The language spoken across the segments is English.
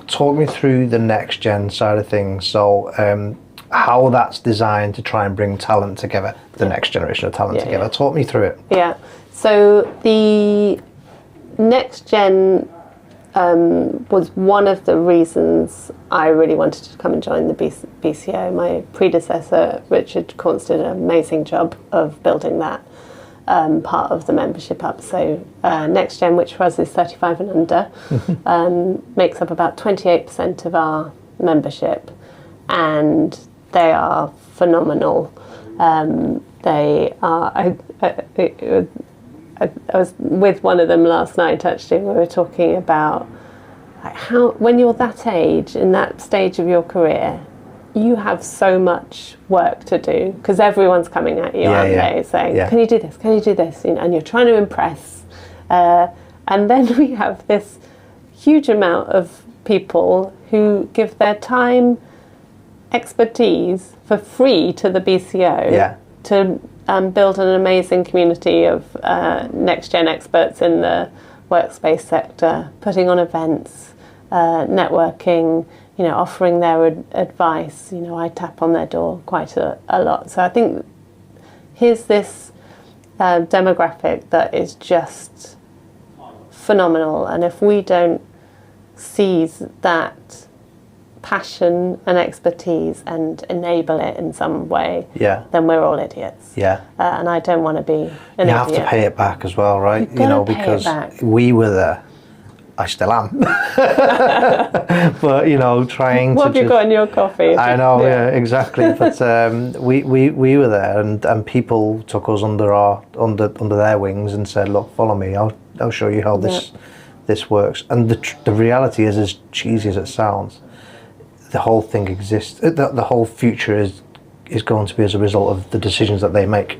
Talk me through the next gen side of things. So how that's designed to try and bring talent together, the next generation of talent together. Talk me through it. Yeah. So the next gen was one of the reasons I really wanted to come and join the BCO. My predecessor, Richard Corns, did an amazing job of building that part of the membership up. So Next Gen, which for us is 35 and under, makes up about 28% of our membership, and they are phenomenal. They are. I was with one of them last night. Actually, we were talking about like how, when you're that age, in that stage of your career, you have so much work to do because everyone's coming at you, aren't they? Saying, "Can you do this? Can you do this?" You know, and you're trying to impress. And then we have this huge amount of people who give their time, expertise for free to the BCO to build an amazing community of next-gen experts in the workspace sector, putting on events, networking, you know, offering their advice. You know, I tap on their door quite a lot. So I think here's this demographic that is just phenomenal, and if we don't seize that passion and expertise and enable it in some way, then we're all idiots. And I don't want to be an idiot. You have to pay it back as well, right? You know, because we were there. I still am. But, you know, trying what to... have you got in your coffee? I know, exactly. But we were there, and people took us under their wings and said, look, follow me, I'll show you how this works. And the reality is, as cheesy as it sounds, the whole thing exists. The whole future is going to be as a result of the decisions that they make.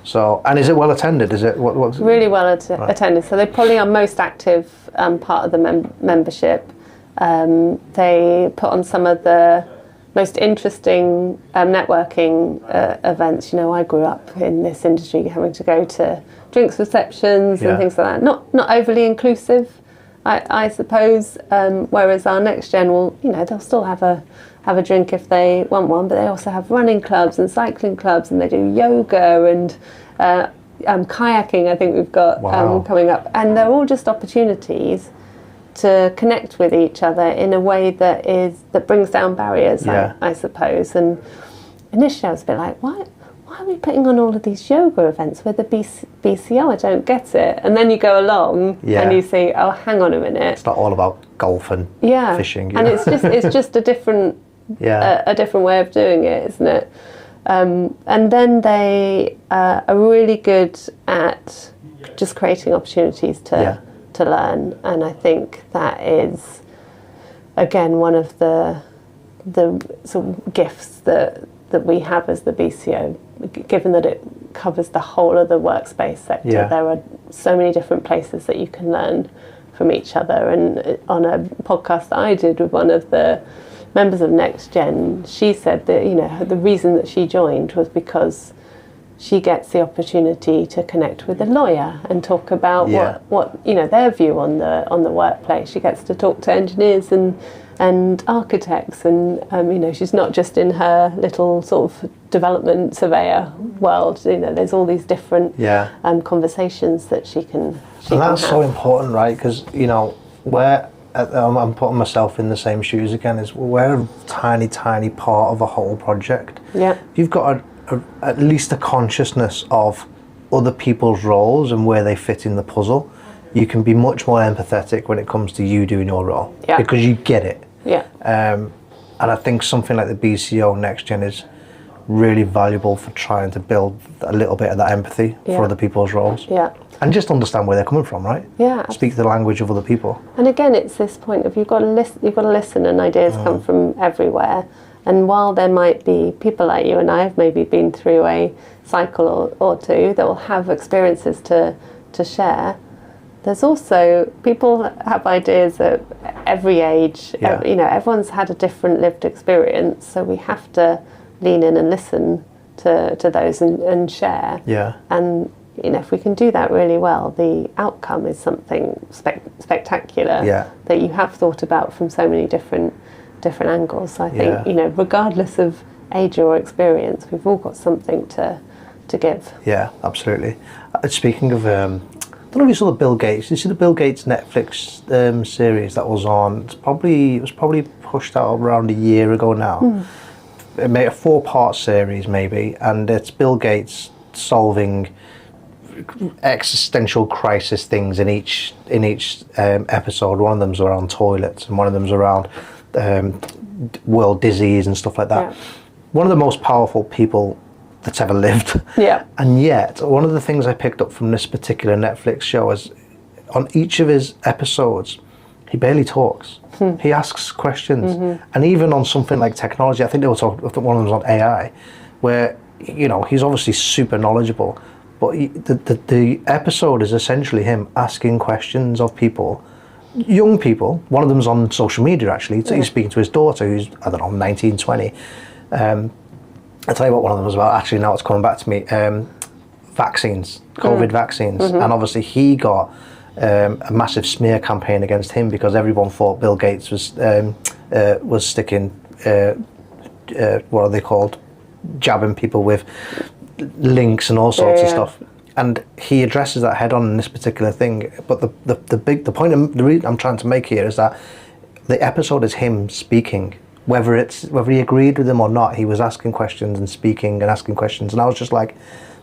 So, and is it well attended? Is it what's really well attended? So they're probably our most active part of the membership. They put on some of the most interesting networking events. You know, I grew up in this industry, having to go to drinks receptions and things like that. Not overly inclusive, I suppose. Whereas our next gen will, you know, they'll still have a drink if they want one, but they also have running clubs and cycling clubs, and they do yoga and kayaking. I think we've got coming up, and they're all just opportunities to connect with each other in a way that brings down barriers, I suppose. And initially I was a bit like, why are we putting on all of these yoga events with the BCO? I don't get it. And then you go along and you see, oh, hang on a minute. It's not all about golf and fishing. And it's just a different a different way of doing it, isn't it? And then they are really good at just creating opportunities to learn, and I think that is again one of the sort of gifts that we have as the BCO, given that it covers the whole of the workspace sector. There are so many different places that you can learn from each other. And on a podcast that I did with one of the members of Next Gen, she said that, you know, the reason that she joined was because she gets the opportunity to connect with a lawyer and talk about what you know, their view on the workplace. She gets to talk to engineers and architects, and you know, she's not just in her little sort of development surveyor world. You know, there's all these different conversations that she can and that's so important, right? Because, you know, I'm putting myself in the same shoes again, is we're a tiny part of a whole project. You've got at least a consciousness of other people's roles and where they fit in the puzzle. You can be much more empathetic when it comes to you doing your role, because you get it. And I think something like the BCO Next Gen is really valuable for trying to build a little bit of that empathy for other people's roles. And just understand where they're coming from, right? Speak the language of other people. And again, it's this point of you've got to listen, and ideas come from everywhere. And while there might be people like you and I have maybe been through a cycle or two that will have experiences to share, there's also people have ideas at every age. You know, everyone's had a different lived experience, so we have to lean in and listen to those and share. And you know, if we can do that really well, the outcome is something spectacular that you have thought about from so many different angles. So I think, you know, regardless of age or experience, we've all got something to give. Yeah, absolutely. Speaking of, I don't know if you saw the Bill Gates. You see the Bill Gates Netflix series that was on? It was probably pushed out around a year ago now. It made a 4-part series maybe, and it's Bill Gates solving existential crisis things in each episode. One of them's around toilets, and one of them's around world disease and stuff like that. One of the most powerful people that's ever lived. And yet, one of the things I picked up from this particular Netflix show is on each of his episodes, he barely talks. He asks questions. And even on something like technology, I think one of them was on AI, where, you know, he's obviously super knowledgeable, but the episode is essentially him asking questions of people, young people. One of them's on social media, actually. He's speaking to his daughter, who's, I don't know, 19, 20. I'll tell you what one of them was about. Actually, now it's coming back to me. Vaccines, COVID vaccines. And obviously he got a massive smear campaign against him because everyone thought Bill Gates was sticking, what are they called? Jabbing people with links and all sorts of stuff. And he addresses that head on in this particular thing. But the point the reason I'm trying to make here is that the episode is him speaking. Whether he agreed with him or not, he was asking questions and speaking and asking questions. And I was just like,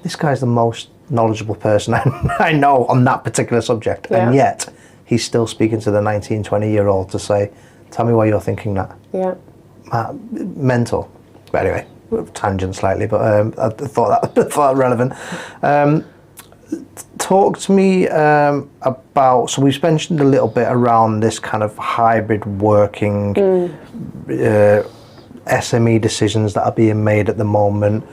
this guy's the most knowledgeable person I know on that particular subject. And yet, he's still speaking to the 19, 20-year-old to say, tell me why you're thinking that. Mental. But anyway, tangent slightly, but I thought that relevant. Talk to me about, so we've mentioned a little bit around this kind of hybrid working, SME decisions that are being made at the moment.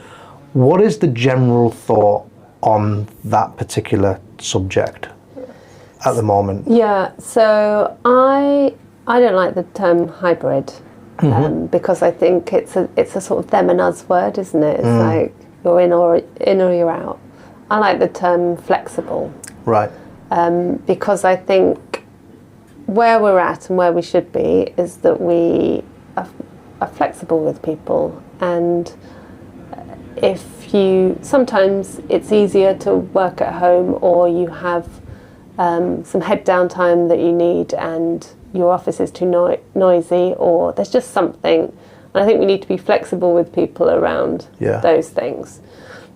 What is the general thought on that particular subject at the moment? Yeah, so I don't like the term hybrid because I think it's a sort of them and us word, isn't it? It's like you're in or you're out. I like the term flexible. Right. Because I think where we're at and where we should be is that we are flexible with people, and sometimes it's easier to work at home, or you have some head down time that you need and your office is too noisy, or there's just something, and I think we need to be flexible with people around those things.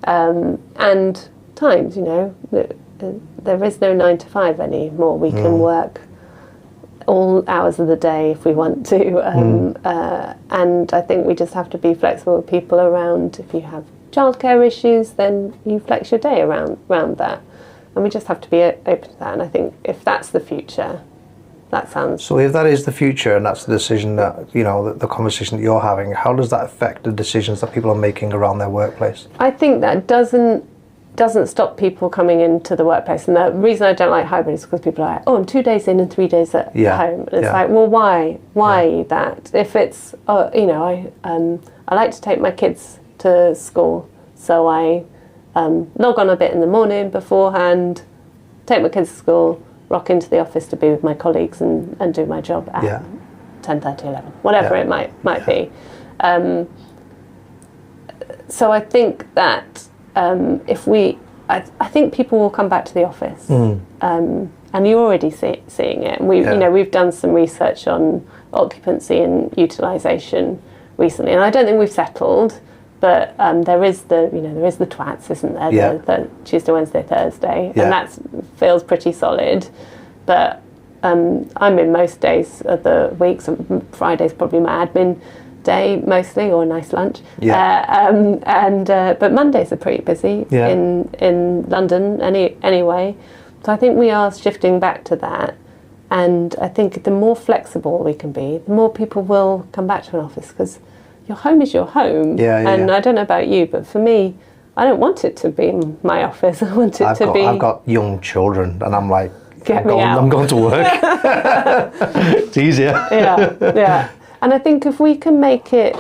And times, you know, there is no 9 to 5 anymore. We can work all hours of the day if we want to, and I think we just have to be flexible with people around. If you have childcare issues, then you flex your day around that, and we just have to be open to that. And I think if that's the future, that sounds... So if that is the future and that's the decision that, you know, the conversation that you're having, how does that affect the decisions that people are making around their workplace? I think that doesn't stop people coming into the workplace. And the reason I don't like hybrid is because people are like, oh, I'm 2 days in and 3 days at home. And it's like, well, why that? If it's, you know, I like to take my kids to school, so I log on a bit in the morning beforehand, take my kids to school, rock into the office to be with my colleagues and do my job at 10:30, 11, whatever it might be. So I think that I think people will come back to the office, and you're already seeing it. And you know, we've done some research on occupancy and utilisation recently, and I don't think we've settled. But there is the twats, isn't there? The Tuesday, Wednesday, Thursday, and that feels pretty solid. But I'm in most days of the week. So Friday's probably my admin day mostly, or a nice lunch. But Mondays are pretty busy in London anyway. So I think we are shifting back to that. And I think the more flexible we can be, the more people will come back to an office, because your home is your home. And I don't know about you, but for me, I don't want it to be in my office. I want it to be... I've got young children, and I'm like, I'm going to work. It's easier. And I think if we can make it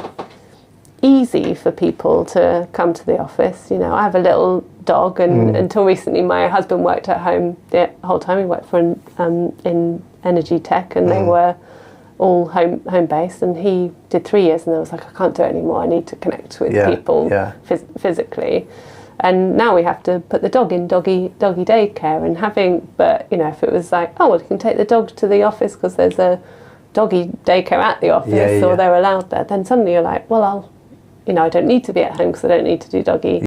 easy for people to come to the office. You know, I have a little dog, and until recently my husband worked at home the whole time. He worked for in energy tech, and they were all home based, and he did 3 years, and I was like, I can't do it anymore, I need to connect with people physically. And now we have to put the dog in doggy daycare, and but you know, if it was like, oh well, you can take the dog to the office because there's a doggy daycare at the office, or they're allowed there, then suddenly you're like, well, I don't need to be at home because I don't need to do doggy